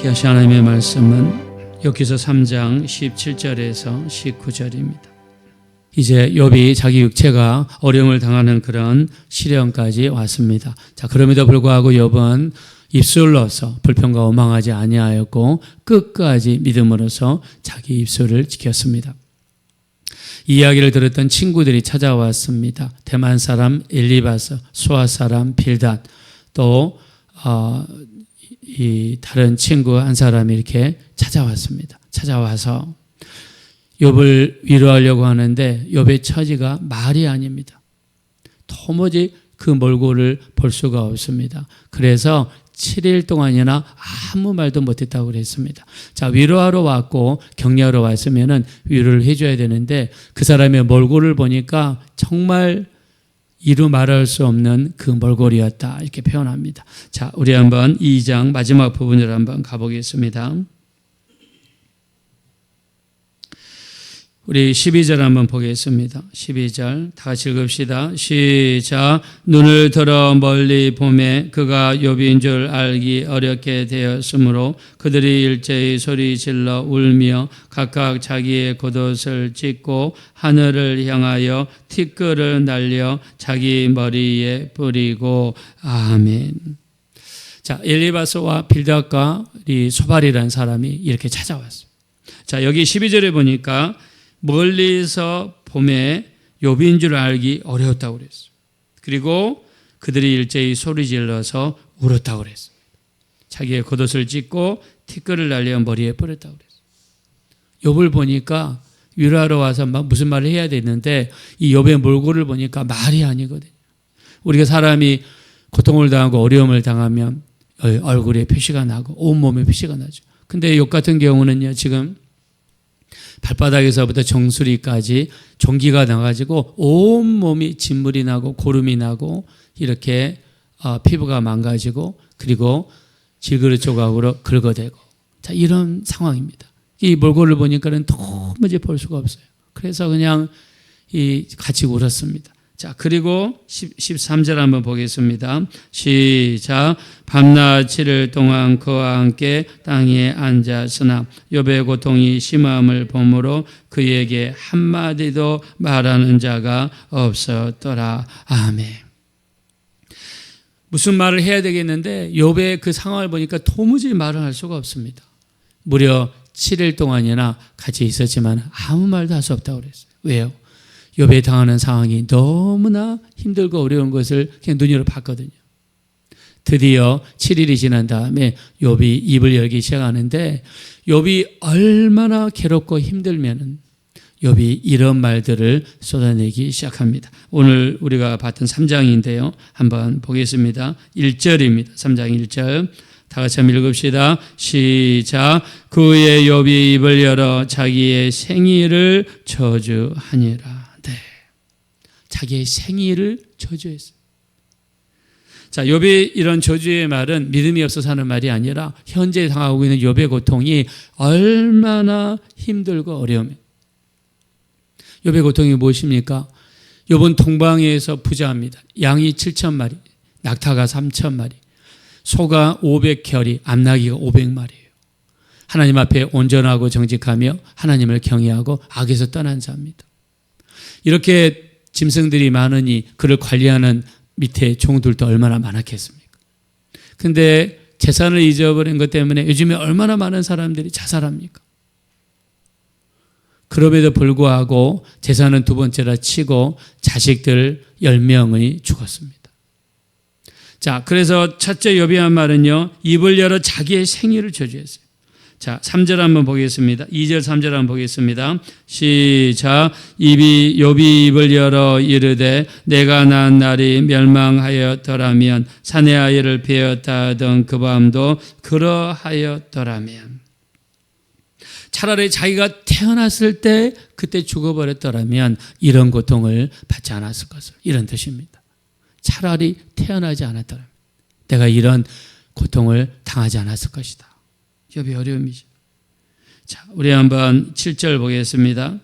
귀하신 하나님의 말씀은 욥기서 3장 17절에서 19절입니다. 이제 욥이 자기 육체가 어려움을 당하는 그런 시련까지 왔습니다. 자, 그럼에도 불구하고 욥은 입술로서 불평과 원망하지 아니하였고 끝까지 믿음으로서 자기 입술을 지켰습니다. 이 이야기를 들었던 친구들이 찾아왔습니다. 대만 사람 엘리바스, 수아 사람 빌닷, 또 이 다른 친구 한 사람이 이렇게 찾아왔습니다. 찾아와서 욥을 위로하려고 하는데 욥의 처지가 말이 아닙니다. 도무지 그 몰골을 볼 수가 없습니다. 그래서 7일 동안이나 아무 말도 못했다고 그랬습니다. 자, 위로하러 왔고 격려하러 왔으면은 위로를 해줘야 되는데 그 사람의 몰골을 보니까 정말 이루 말할 수 없는 그 몰골이었다, 이렇게 표현합니다. 자, 우리 한번 2장 마지막 부분을 한번 가보겠습니다. 우리 12절 한번 보겠습니다. 12절 다 같이 읽읍시다. 시작. 눈을 들어 멀리 보매 그가 욥인 줄 알기 어렵게 되었으므로 그들이 일제히 소리 질러 울며 각각 자기의 겉옷을 찢고 하늘을 향하여 티끌을 날려 자기 머리에 뿌리고. 아멘. 자, 엘리바스와 빌닷과 이 소발이라는 사람이 이렇게 찾아왔어요. 자, 여기 12절에 보니까 멀리서 봄에 욥인 줄 알기 어려웠다고 그랬어요. 그리고 그들이 일제히 소리 질러서 울었다고 그랬어요. 자기의 겉옷을 찢고 티끌을 날려 머리에 뿌렸다고 그랬어요. 욥을 보니까 위로하러 와서 무슨 말을 해야 되는데 이 욥의 몰골을 보니까 말이 아니거든요. 우리가 사람이 고통을 당하고 어려움을 당하면 얼굴에 표시가 나고 온몸에 표시가 나죠. 근데 욥 같은 경우는요, 지금 발바닥에서부터 정수리까지 종기가 나가지고 온몸이 진물이 나고 고름이 나고 이렇게 피부가 망가지고 그리고 질그릇 조각으로 긁어대고, 자, 이런 상황입니다. 이 몰골을 보니까는 도무지 볼 수가 없어요. 그래서 그냥 같이 울었습니다. 자, 그리고 13절 한번 보겠습니다. 시작. 밤낮 7일 동안 그와 함께 땅에 앉았으나 욥의 고통이 심함을 보므로 그에게 한마디도 말하는 자가 없었더라. 아멘. 무슨 말을 해야 되겠는데 욥의 그 상황을 보니까 도무지 말을 할 수가 없습니다. 무려 7일 동안이나 같이 있었지만 아무 말도 할 수 없다고 그랬어요. 왜요? 욥이 당하는 상황이 너무나 힘들고 어려운 것을 그냥 눈으로 봤거든요. 드디어 7일이 지난 다음에 욥이 입을 열기 시작하는데 욥이 얼마나 괴롭고 힘들면은 욥이 이런 말들을 쏟아내기 시작합니다. 오늘 우리가 봤던 3장인데요. 한번 보겠습니다. 1절입니다. 3장 1절. 다 같이 한번 읽읍시다. 시작. 그 후에 욥이 입을 열어 자기의 생일을 저주하니라. 네. 자기의 생일을 저주했어요. 자, 욥이 이런 저주의 말은 믿음이 없어서 하는 말이 아니라 현재 당하고 있는 욥의 고통이 얼마나 힘들고 어려움에. 욥의 고통이 무엇입니까? 욥은 동방에서 부자입니다. 양이 7,000마리, 낙타가 3,000마리, 소가 500켤이, 암나귀가 500마리예요. 하나님 앞에 온전하고 정직하며 하나님을 경외하고 악에서 떠난 자입니다. 이렇게 짐승들이 많으니 그를 관리하는 밑에 종들도 얼마나 많았겠습니까? 근데 재산을 잊어버린 것 때문에 요즘에 얼마나 많은 사람들이 자살합니까? 그럼에도 불구하고 재산은 두 번째라 치고 자식들 10명이 죽었습니다. 자, 그래서 첫째 욥이 한 말은요, 입을 열어 자기의 생일을 저주했어요. 자, 3절 한번 보겠습니다. 2절 3절 한번 보겠습니다. 시작. 욥이 입을 열어 이르되 내가 난 날이 멸망하였더라면 사내 아이를 베었다 하던 그 밤도 그러하였더라면, 차라리 자기가 태어났을 때 그때 죽어버렸더라면 이런 고통을 받지 않았을 것을, 이런 뜻입니다. 차라리 태어나지 않았더라면 내가 이런 고통을 당하지 않았을 것이다. 욥의 어려움이죠. 자, 우리 한번 7절 보겠습니다.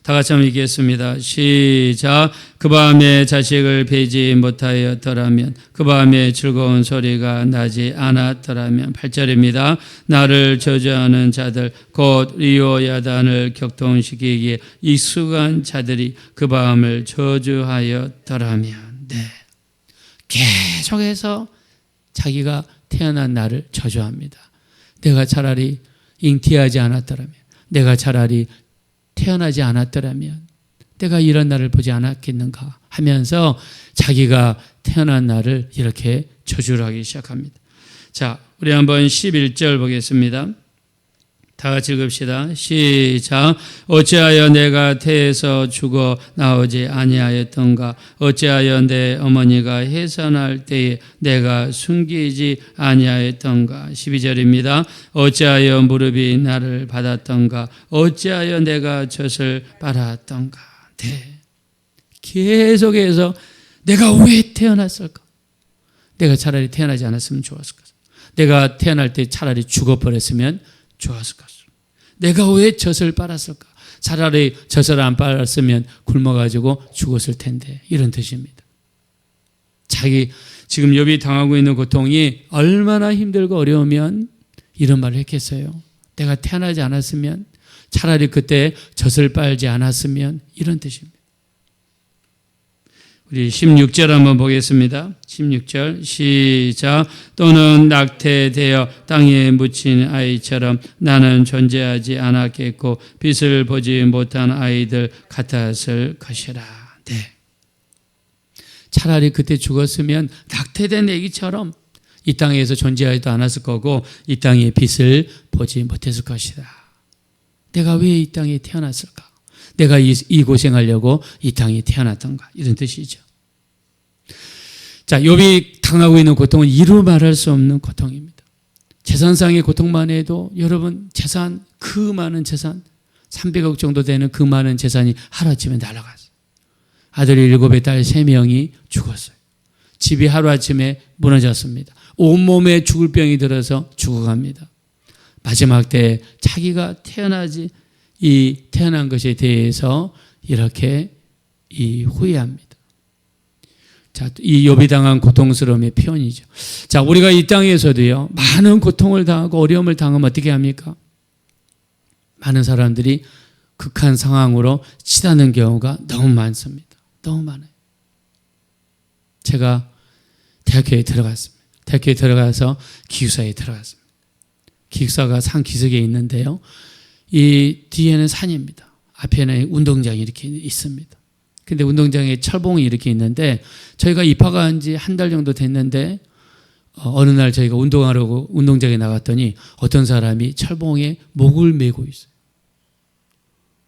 다 같이 한번 읽겠습니다. 시작. 그 밤에 자식을 베지 못하였더라면, 그 밤에 즐거운 소리가 나지 않았더라면. 8절입니다. 나를 저주하는 자들 곧 리오야단을 격통시키기에 익숙한 자들이 그 밤을 저주하였더라면. 네. 계속해서 자기가 태어난 날을 저주합니다. 내가 차라리 잉태하지 않았더라면, 내가 차라리 태어나지 않았더라면 내가 이런 날을 보지 않았겠는가 하면서 자기가 태어난 날을 이렇게 저주를 하기 시작합니다. 자, 우리 한번 11절 보겠습니다. 다 같이 읽읍시다. 시작. 어찌하여 내가 태에서 죽어 나오지 아니하였던가? 어찌하여 내 어머니가 해산할 때에 내가 숨기지 아니하였던가? 12절입니다. 어찌하여 무릎이 나를 받았던가? 어찌하여 내가 젖을 빨았던가? 네. 계속해서 내가 왜 태어났을까? 내가 차라리 태어나지 않았으면 좋았을 것을. 내가 태어날 때 차라리 죽어버렸으면 좋았을 것을. 내가 왜 젖을 빨았을까? 차라리 젖을 안 빨았으면 굶어가지고 죽었을 텐데. 이런 뜻입니다. 자기 지금 욥이 당하고 있는 고통이 얼마나 힘들고 어려우면 이런 말을 했겠어요. 내가 태어나지 않았으면, 차라리 그때 젖을 빨지 않았으면, 이런 뜻입니다. 우리 16절 한번 보겠습니다. 16절 시작. 또는 낙태되어 땅에 묻힌 아이처럼 나는 존재하지 않았겠고 빛을 보지 못한 아이들 같았을 것이라. 네. 차라리 그때 죽었으면 낙태된 아기처럼 이 땅에서 존재하지도 않았을 거고 이 땅의 빛을 보지 못했을 것이다. 내가 왜 이 땅에 태어났을까? 내가 이 고생하려고 이 땅에 태어났던가, 이런 뜻이죠. 자, 욥이 당하고 있는 고통은 이루 말할 수 없는 고통입니다. 재산상의 고통만 해도 여러분 재산, 그 많은 재산, 300억 정도 되는 그 많은 재산이 하루아침에 날아갔어요. 아들 7에 딸 3명이 죽었어요. 집이 하루아침에 무너졌습니다. 온몸에 죽을 병이 들어서 죽어갑니다. 마지막 때에 자기가 태어난 것에 대해서 이렇게 후회합니다. 자, 이 욥이 당한 고통스러움의 표현이죠. 자, 우리가 이 땅에서도요, 많은 고통을 당하고 어려움을 당하면 어떻게 합니까? 많은 사람들이 극한 상황으로 치닫는 경우가 너무 많습니다. 너무 많아요. 제가 대학교에 들어갔습니다. 대학교에 들어가서 기숙사에 들어갔습니다. 기숙사가 산 기슭에 있는데요, 이 뒤에는 산입니다. 앞에는 운동장이 이렇게 있습니다. 근데 운동장에 철봉이 이렇게 있는데 저희가 입학한 지 한 달 정도 됐는데 어느 날 저희가 운동하려고 운동장에 나갔더니 어떤 사람이 철봉에 목을 메고 있어요.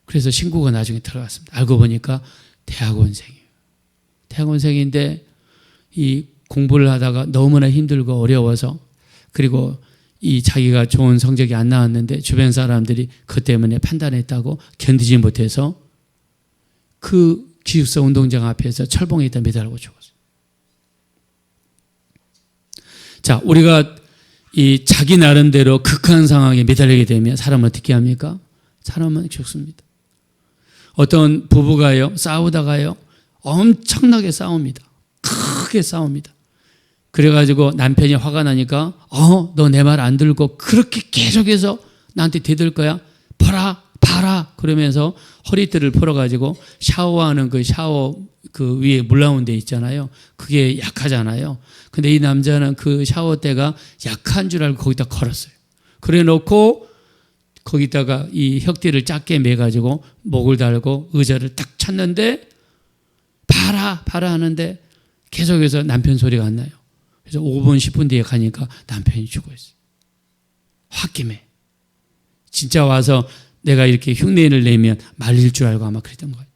그래서 신고가 나중에 들어갔습니다. 알고 보니까 대학원생이에요. 대학원생인데 이 공부를 하다가 너무나 힘들고 어려워서, 그리고 이 자기가 좋은 성적이 안 나왔는데 주변 사람들이 그것 때문에 판단했다고 견디지 못해서 그 기숙사 운동장 앞에서 철봉에다 매달고 죽었어요. 자, 우리가 이 자기 나름대로 극한 상황에 매달리게 되면 사람은 어떻게 합니까? 사람은 죽습니다. 어떤 부부가요, 싸우다가요, 엄청나게 싸웁니다. 크게 싸웁니다. 그래가지고 남편이 화가 나니까 너 내 말 안 들고 그렇게 계속해서 나한테 대들 거야? 봐라 그러면서 허리띠를 풀어가지고 샤워하는 그 샤워 그 위에 물 나오는 데 있잖아요. 그게 약하잖아요. 근데 이 남자는 그 샤워대가 약한 줄 알고 거기다 걸었어요. 그래 놓고 거기다가 이 혁띠를 작게 매가지고 목을 달고 의자를 딱 쳤는데 봐라 하는데 계속해서 남편 소리가 안 나요. 그래서 5분 10분 뒤에 가니까 남편이 죽어있어요. 홧김에. 진짜 와서 내가 이렇게 흉내를 내면 말릴 줄 알고 아마 그랬던 거예요.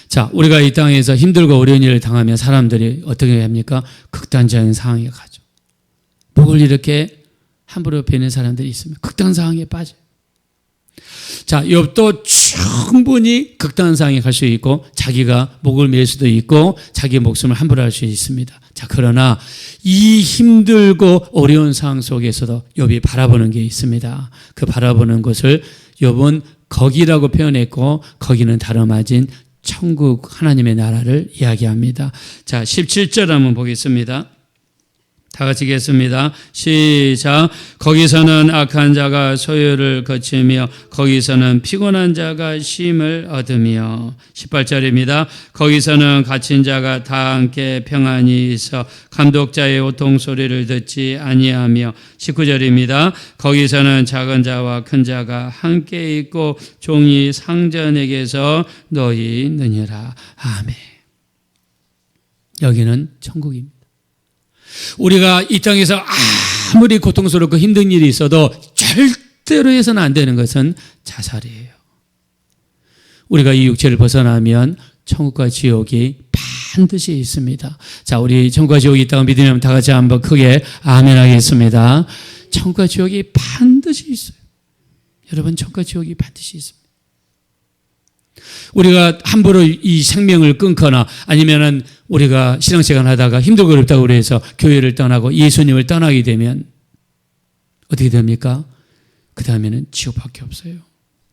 자, 우리가 이 땅에서 힘들고 어려운 일을 당하면 사람들이 어떻게 합니까? 극단적인 상황에 가죠. 목을 이렇게 함부로 베는 사람들이 있으면 극단 상황에 빠져요. 자, 욥도 충분히 극단 상황에 갈 수 있고 자기가 목을 맬 수도 있고 자기 목숨을 함부로 할 수 있습니다. 자, 그러나 이 힘들고 어려운 상황 속에서도 욥이 바라보는 게 있습니다. 그 바라보는 것을 욥은 거기라고 표현했고 거기는 다름아진 천국 하나님의 나라를 이야기합니다. 자, 17절 한번 보겠습니다. 다 같이 읽겠습니다. 시작. 거기서는 악한 자가 소유를 거치며 거기서는 피곤한 자가 쉼을 얻으며 18절입니다. 거기서는 갇힌 자가 다 함께 평안히 있어 감독자의 호통 소리를 듣지 아니하며 19절입니다. 거기서는 작은 자와 큰 자가 함께 있고 종이 상전에게서 놓이느니라. 아멘. 여기는 천국입니다. 우리가 이 땅에서 아무리 고통스럽고 힘든 일이 있어도 절대로 해서는 안 되는 것은 자살이에요. 우리가 이 육체를 벗어나면 천국과 지옥이 반드시 있습니다. 자, 우리 천국과 지옥이 있다고 믿으면 다 같이 한번 크게 아멘 하겠습니다. 천국과 지옥이 반드시 있어요. 여러분, 천국과 지옥이 반드시 있습니다. 우리가 함부로 이 생명을 끊거나 아니면은 우리가 신앙생활 하다가 힘들고 어렵다고 그래서 교회를 떠나고 예수님을 떠나게 되면 어떻게 됩니까? 그 다음에는 지옥밖에 없어요.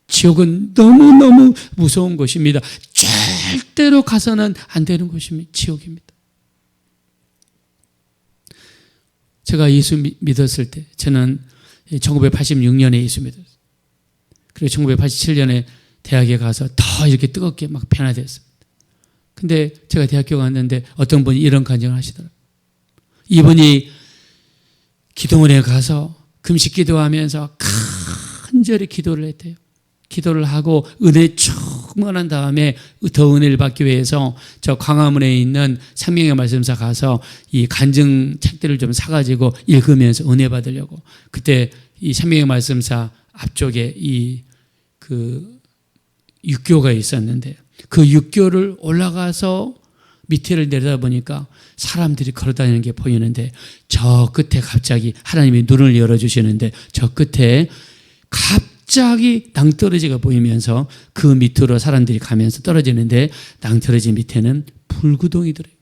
지옥은 너무너무 무서운 곳입니다. 절대로 가서는 안 되는 곳입니다. 지옥입니다. 제가 예수 믿었을 때 저는 1986년에 예수 믿었어요. 그리고 1987년에 대학에 가서 더 이렇게 뜨겁게 막 변화됐습니다. 근데 제가 대학교 갔는데 어떤 분이 이런 간증을 하시더라고요. 이분이 기도원에 가서 금식 기도하면서 간절히 기도를 했대요. 기도를 하고 은혜 충만한 다음에 더 은혜를 받기 위해서 저 광화문에 있는 생명의 말씀사 가서 이 간증 책들을 좀 사가지고 읽으면서 은혜 받으려고. 그때 이 생명의 말씀사 앞쪽에 육교가 있었는데 그 육교를 올라가서 밑에를 내려다보니까 사람들이 걸어다니는 게 보이는데 저 끝에 갑자기 하나님이 눈을 열어주시는데 저 끝에 갑자기 낭떠러지가 보이면서 그 밑으로 사람들이 가면서 떨어지는데 낭떠러지 밑에는 불구덩이더래요.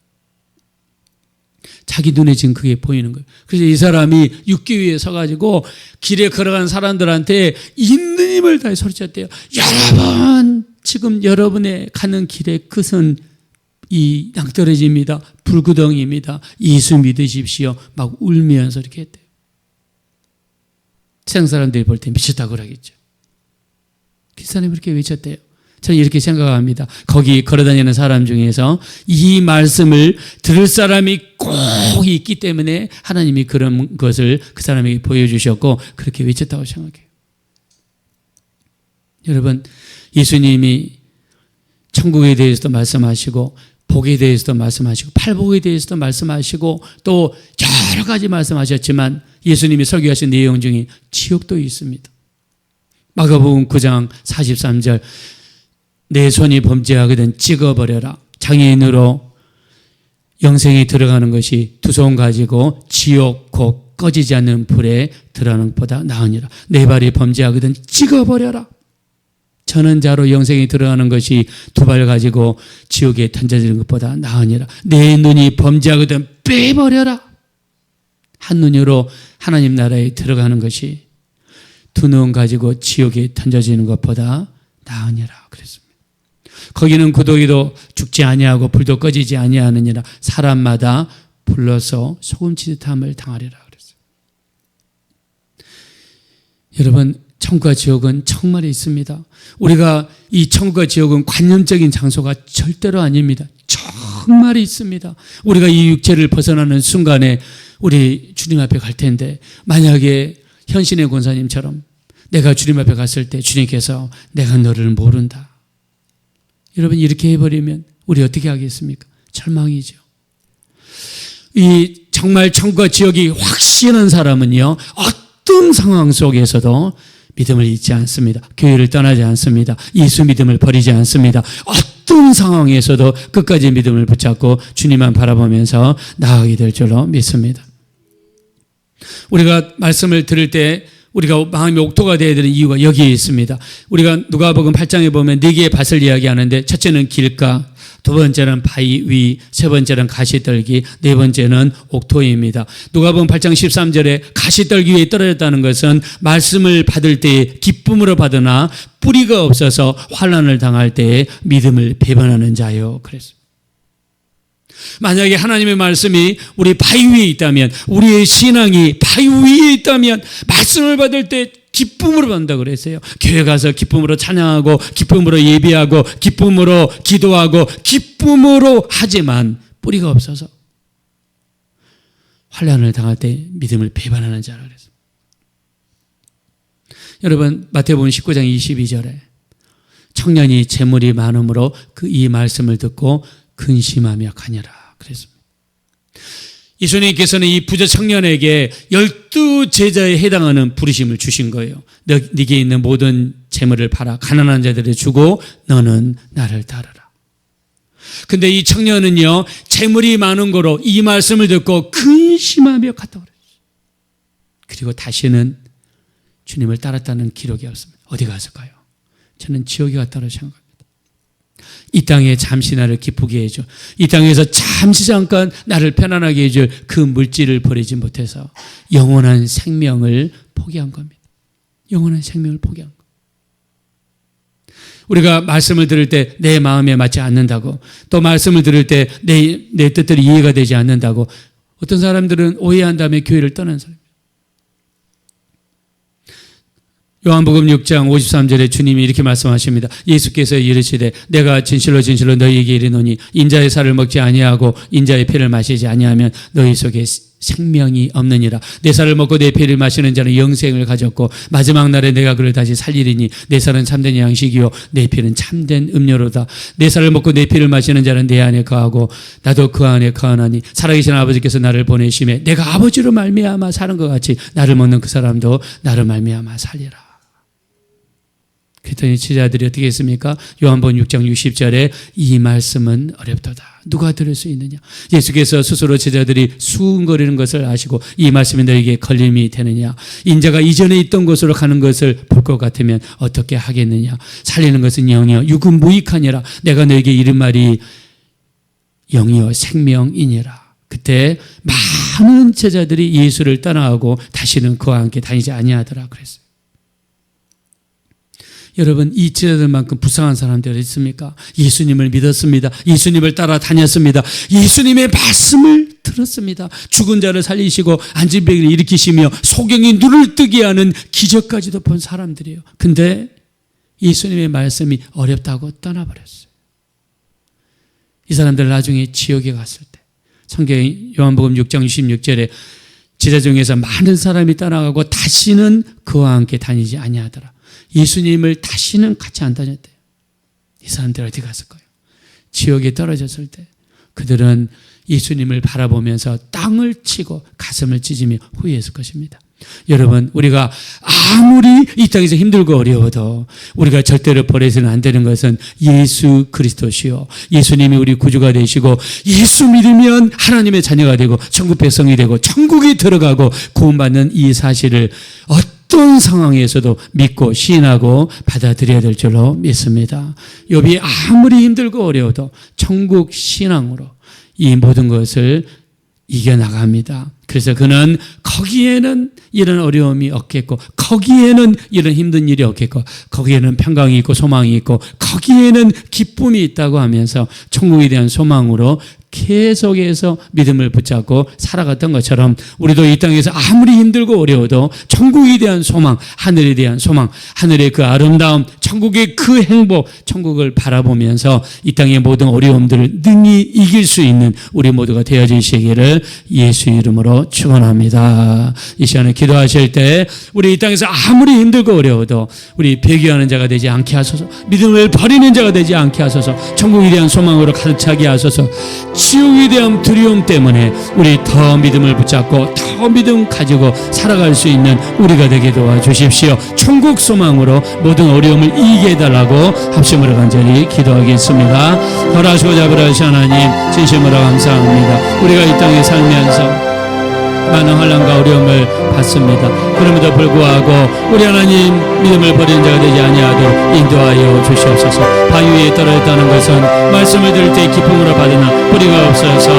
자기 눈에 지금 그게 보이는 거예요. 그래서 이 사람이 육교 위에 서가지고 길에 걸어간 사람들한테 있는 힘을 다해 소리쳤대요. 여러분, 지금 여러분의 가는 길의 끝은 이 낭떠러지입니다. 불구덩이입니다. 예수 믿으십시오. 막 울면서 이렇게 했대요. 세상 사람들이 볼 때 미쳤다고 그러겠죠. 기사님이 그렇게 외쳤대요. 저는 이렇게 생각합니다. 거기 걸어다니는 사람 중에서 이 말씀을 들을 사람이 꼭 있기 때문에 하나님이 그런 것을 그 사람에게 보여주셨고 그렇게 외쳤다고 생각해요. 여러분, 예수님이 천국에 대해서도 말씀하시고 복에 대해서도 말씀하시고 팔복에 대해서도 말씀하시고 또 여러 가지 말씀하셨지만 예수님이 설교하신 내용 중에 지옥도 있습니다. 마가복음 9장 43절 내 손이 범죄하거든 찍어버려라. 장애인으로 영생에 들어가는 것이 두 손 가지고 지옥 곧 꺼지지 않는 불에 들어가는 것보다 나으니라. 내 발이 범죄하거든 찍어버려라. 전원자로 영생에 들어가는 것이 두 발 가지고 지옥에 던져지는 것보다 나으니라. 내 눈이 범죄하거든 빼버려라. 한 눈으로 하나님 나라에 들어가는 것이 두 눈 가지고 지옥에 던져지는 것보다 나으니라 그랬습니다. 거기는 구더기도 죽지 아니하고 불도 꺼지지 아니하느니라. 사람마다 불러서 소금치듯함을 당하리라 그랬어요. 여러분, 천국과 지옥은 정말 있습니다. 우리가 이 천국과 지옥은 관념적인 장소가 절대로 아닙니다. 정말 있습니다. 우리가 이 육체를 벗어나는 순간에 우리 주님 앞에 갈 텐데 만약에 현신의 권사님처럼 내가 주님 앞에 갔을 때 주님께서 내가 너를 모른다. 여러분, 이렇게 해버리면 우리 어떻게 하겠습니까? 절망이죠. 이 정말 천국과 지옥이 확신한 사람은요, 어떤 상황 속에서도 믿음을 잊지 않습니다. 교회를 떠나지 않습니다. 예수 믿음을 버리지 않습니다. 어떤 상황에서도 끝까지 믿음을 붙잡고 주님만 바라보면서 나아가게 될 줄로 믿습니다. 우리가 말씀을 들을 때 우리가 마음이 옥토가 되어야 되는 이유가 여기에 있습니다. 우리가 누가복음 8장에 보면 4개의 밭을 이야기하는데 첫째는 길가, 두 번째는 바위 위, 세 번째는 가시떨기, 네 번째는 옥토입니다. 누가복음 8장 13절에 가시떨기 위에 떨어졌다는 것은 말씀을 받을 때에 기쁨으로 받으나 뿌리가 없어서 환난을 당할 때에 믿음을 배반하는 자요. 그랬습니다. 만약에 하나님의 말씀이 우리 바위 위에 있다면, 우리의 신앙이 바위 위에 있다면 말씀을 받을 때 기쁨으로 받는다고 그랬어요. 교회 가서 기쁨으로 찬양하고 기쁨으로 예배하고 기쁨으로 기도하고 기쁨으로 하지만 뿌리가 없어서 환난을 당할 때 믿음을 배반하는 자라 그랬습니다. 여러분, 마태복음 19장 22절에 청년이 재물이 많음으로 이 말씀을 듣고 근심하며 가니라 그랬습니다. 예수님께서는 이 부자 청년에게 12제자에 해당하는 부르심을 주신 거예요. 네게 있는 모든 재물을 팔아 가난한 자들에 주고 너는 나를 따르라. 근데 이 청년은요, 재물이 많은 거로 이 말씀을 듣고 근심하며 갔다고 그랬어요. 그리고 다시는 주님을 따랐다는 기록이 없습니다. 어디 갔을까요? 저는 지옥에 갔다고 생각합니다. 이 땅에 잠시 나를 기쁘게 해줘, 이 땅에서 잠시 잠깐 나를 편안하게 해줄 그 물질을 버리지 못해서 영원한 생명을 포기한 겁니다. 영원한 생명을 포기한 겁니다. 우리가 말씀을 들을 때 내 마음에 맞지 않는다고, 또 말씀을 들을 때 내 뜻들이 이해가 되지 않는다고 어떤 사람들은 오해한 다음에 교회를 떠난 사람입니다. 요한복음 6장 53절에 주님이 이렇게 말씀하십니다. 예수께서 이르시되 내가 진실로 진실로 너희에게 이르노니 인자의 살을 먹지 아니하고 인자의 피를 마시지 아니하면 너희 속에 생명이 없느니라. 내 살을 먹고 내 피를 마시는 자는 영생을 가졌고 마지막 날에 내가 그를 다시 살리리니 내 살은 참된 양식이요 내 피는 참된 음료로다. 내 살을 먹고 내 피를 마시는 자는 내 안에 거하고 나도 그 안에 거하나니 살아계신 아버지께서 나를 보내심에 내가 아버지로 말미암아 사는 것 같이 나를 먹는 그 사람도 나를 말미암아 살리라. 그랬더니 제자들이 어떻게 했습니까? 요한복음 6장 60절에 이 말씀은 어렵도다. 누가 들을 수 있느냐? 예수께서 스스로 제자들이 수군거리는 것을 아시고 이 말씀이 너에게 걸림이 되느냐? 인자가 이전에 있던 곳으로 가는 것을 볼 것 같으면 어떻게 하겠느냐? 살리는 것은 영이요 육은 무익하니라. 내가 너에게 이른 말이 영이요 생명이니라. 그때 많은 제자들이 예수를 떠나가고 다시는 그와 함께 다니지 아니하더라 그랬어요. 여러분, 이 제자들만큼 불쌍한 사람들이 있습니까? 예수님을 믿었습니다. 예수님을 따라다녔습니다. 예수님의 말씀을 들었습니다. 죽은 자를 살리시고 앉은 병을 일으키시며 소경이 눈을 뜨게 하는 기적까지도 본 사람들이에요. 근데 예수님의 말씀이 어렵다고 떠나버렸어요. 이 사람들 나중에 지옥에 갔을 때 성경 요한복음 6장 66절에 제자 중에서 많은 사람이 떠나가고 다시는 그와 함께 다니지 아니하더라. 예수님을 다시는 같이 안 다녔대요. 이 사람들 어디 갔을까요? 지옥에 떨어졌을 때 그들은 예수님을 바라보면서 땅을 치고 가슴을 찢으며 후회했을 것입니다. 여러분, 우리가 아무리 이 땅에서 힘들고 어려워도 우리가 절대로 버려서는 안 되는 것은 예수 그리스도시요 예수님이 우리 구주가 되시고 예수 믿으면 하나님의 자녀가 되고 천국 백성이 되고 천국에 들어가고 구원받는 이 사실을 어떤 상황에서도 믿고 시인하고 받아들여야 될 줄로 믿습니다. 욥이 아무리 힘들고 어려워도 천국 신앙으로 이 모든 것을 이겨나갑니다. 그래서 그는 거기에는 이런 어려움이 없겠고 거기에는 이런 힘든 일이 없겠고 거기에는 평강이 있고 소망이 있고 거기에는 기쁨이 있다고 하면서 천국에 대한 소망으로 계속해서 믿음을 붙잡고 살아갔던 것처럼 우리도 이 땅에서 아무리 힘들고 어려워도 천국에 대한 소망, 하늘에 대한 소망, 하늘의 그 아름다움, 천국의 그 행복, 천국을 바라보면서 이 땅의 모든 어려움들을 능히 이길 수 있는 우리 모두가 되어주시기를 예수 이름으로 축원합니다. 이 시간에 기도하실 때 우리 이 땅에서 아무리 힘들고 어려워도 우리 배교하는 자가 되지 않게 하소서, 믿음을 버리는 자가 되지 않게 하소서, 천국에 대한 소망으로 가득 차게 하소서. 지옥에 대한 두려움 때문에 우리 더 믿음을 붙잡고 더 믿음 가지고 살아갈 수 있는 우리가 되게 도와주십시오. 천국 소망으로 모든 어려움을 이기게 해달라고 합심으로 간절히 기도하겠습니다. 허락하시고 자비로우신 하나님 진심으로 감사합니다. 우리가 이 땅에 살면서 많은 환난과 어려움을 받습니다. 그럼에도 불구하고 우리 하나님 믿음을 버리는 자가 되지 아니하도록 인도하여 주시옵소서. 바위 위에 떨어졌다는 것은 말씀을 들을 때 기쁨으로 받으나 뿌리가 없어서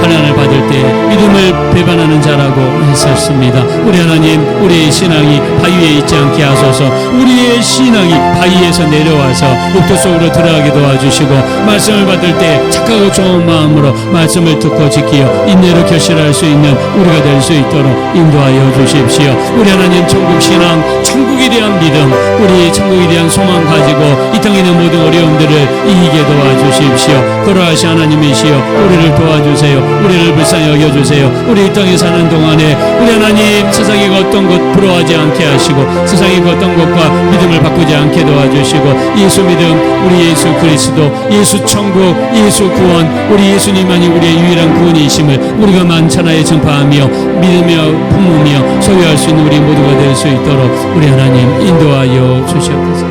하나님을 받을 때 믿음을 배반하는 자라고 했었습니다. 우리 하나님, 우리의 신앙이 바위 위에 있지 않게 하소서. 우리의 신앙이 바위에서 내려와서 옥토 속으로 들어가게 도와주시고, 말씀을 받을 때 착하고 좋은 마음으로 말씀을 듣고 지키어 인내로 결실할 수 있는 우리가 될 수 있도록 인도하여 주십시오. 우리 하나님, 천국 신앙, 천국에 대한 믿음, 우리 천국에 대한 소망 가지고 이 땅에 있는 모든 어려움들을 이기게 도와주십시오. 그러하시 하나님이시여, 우리를 도와주세요. 우리를 불쌍히 여겨주세요. 우리 이 땅에 사는 동안에 우리 하나님, 세상의 어떤 것 부러워하지 않게 하시고, 세상의 어떤 것과 믿음을 바꾸지 않게 도와주시고, 예수 믿음, 우리 예수 그리스도, 예수 천국, 예수 구원, 우리 예수님만이 우리의 유일한 구원이심을 우리가 만천하에 전파하며 믿으며 품으며 소유할 수 있는 우리 모두가 될 수 있도록 우리 하나님 인도하여 주시옵소서.